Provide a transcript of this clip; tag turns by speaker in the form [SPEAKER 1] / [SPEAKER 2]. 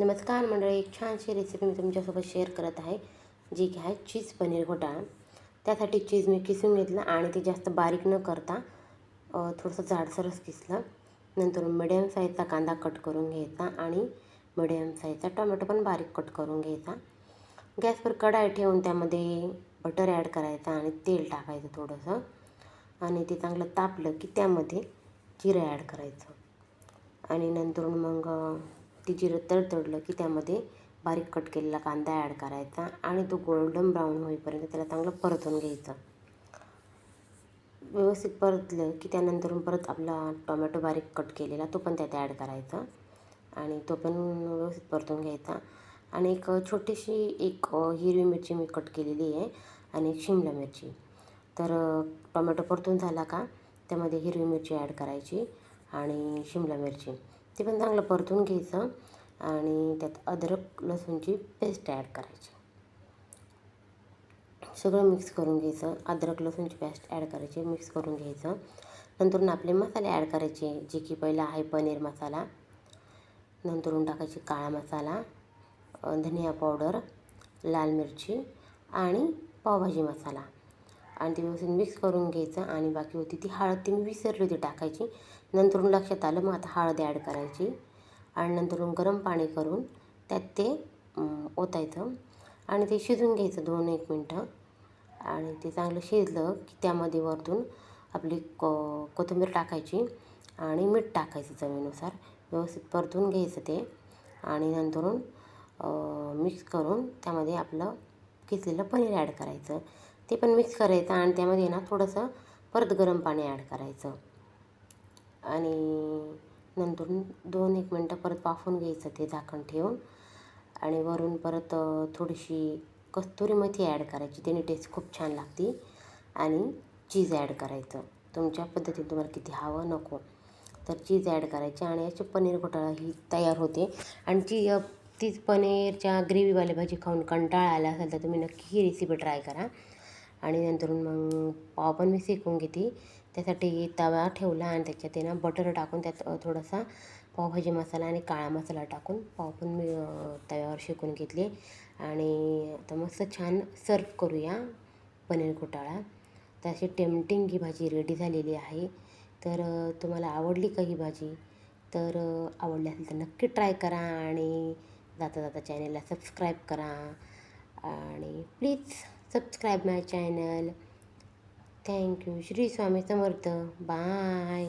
[SPEAKER 1] नमस्कार मंडळी, एक छानशी रेसिपी मी तुमच्यासोबत शेअर करत आहे, जी की आहे चीज पनीर घोटाळा. त्यासाठी चीज मी किसून घेतलं आणि ते जास्त बारीक न करता थोडंसं जाडसरच किसलं. नंतर मिडियम साईजचा कांदा कट करून घ्यायचा आणि मिडियम साईजचा टोमॅटो पण बारीक कट करून घ्यायचा. गॅसवर कढाई ठेवून त्यामध्ये बटर ॲड करायचा आणि तेल टाकायचं थोडंसं आणि ते चांगलं तापलं की त्यामध्ये जिरं ॲड करायचं आणि नंतरून मग ती जिरं तडतडलं की त्यामध्ये बारीक कट केलेला कांदा ॲड करायचा आणि तो गोल्डन ब्राऊन होईपर्यंत त्याला चांगलं परतून घ्यायचं. व्यवस्थित परतलं की त्यानंतरून परत आपला टोमॅटो बारीक कट केलेला तो पण त्यात ॲड करायचा आणि तो पण व्यवस्थित परतून घ्यायचा. आणि एक छोटीशी हिरवी मिरची मी कट केलेली आहे आणि एक शिमला मिरची. तर टोमॅटो परतून झाला का त्यामध्ये हिरवी मिरची ॲड करायची आणि शिमला मिरची ते पण चांगलं परतून घ्यायचं आणि त्यात अद्रक लसूणची पेस्ट ॲड करायची. सगळं मिक्स करून घ्यायचं. अद्रक लसूणची पेस्ट ॲड करायची, मिक्स करून घ्यायचं. नंतरून आपले मसाले ॲड करायचे, जे की पहिला आहे पनीर मसाला, नंतरून टाकायची काळा मसाला, धनिया पावडर, लाल मिरची आणि पावभाजी मसाला आणि ते व्यवस्थित मिक्स करून घ्यायचं. आणि बाकी होती ती हळद, ती मी विसरली होती टाकायची. नंतरून लक्षात आलं, मग आता हळद ॲड करायची आणि नंतरून गरम पाणी करून त्यात ते ओतायचं आणि ते शिजून घ्यायचं 2-1 मिनटं. आणि ते चांगलं शिजलं की त्यामध्ये वरतून आपली कोथिंबीर टाकायची आणि मीठ टाकायचं चवीनुसार. व्यवस्थित परतून घ्यायचं ते आणि नंतरून मिक्स करून त्यामध्ये आपलं किसलेलं पनीर ॲड करायचं. ते पण मिक्स करायचं आणि त्यामध्ये ना थोडंसं परत गरम पाणी ॲड करायचं आणि नंतरून 2-1 मिनटं परत वाफवून घ्यायचं ते झाकण ठेवून. आणि वरून परत थोडीशी कस्तुरी मेथी ॲड करायची, त्याने टेस्ट खूप छान लागते. आणि चीज ॲड करायचं तुमच्या पद्धतीने, तुम्हाला किती हवं नको तर चीज ॲड करायची आणि याची पनीर घोटाळा ही तयार होते. आणि तीच पनीरच्या ग्रेव्हीवाली भाजी खाऊन कंटाळा आला असेल तर तुम्ही नक्की ही रेसिपी ट्राय करा. आणि नंतरून मग पाव पण मी शेकून घेते. त्यासाठी तवा ठेवला आणि त्याच्यात आहे ना बटर टाकून त्यात थोडासा पावभाजी मसाला आणि काळा मसाला टाकून पाव पण मी तव्यावर शेकून घेतले. आणि आता मस्त छान सर्व करूया पनीर घोटाळा. तर अशी टेम्पटिंग ही भाजी रेडी झालेली आहे. तर तुम्हाला आवडली का ही भाजी? तर आवडली असेल तर नक्की ट्राय करा आणि जाता जाता चॅनलला सबस्क्राईब करा आणि please subscribe my channel. Thank you. Shri Swami Samarth. Bye.